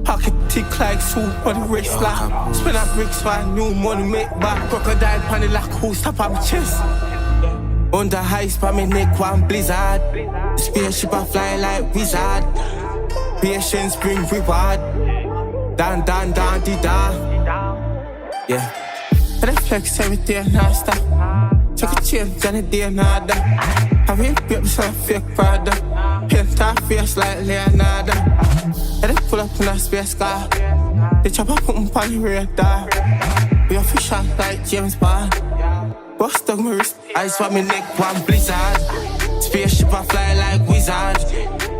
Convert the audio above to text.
Pocket tick like soup on the wrist like spin up bricks for new money make back. Crocodile pan the like who stop on my chest. Under ice pa me neck one blizzard. Spaceship a fly like wizard. Patience bring reward. Dan dan dan di da. Yeah. Reflex every day now stop. Take a chance on the day nada. I wake up some fake Prada. Paint our face like Leonardo. And they pull up in a space car. They chop up on the radar. We are fish out like James Bond. Bust up my wrist, ice for me neck, one blizzard. Spaceship a fly like wizard.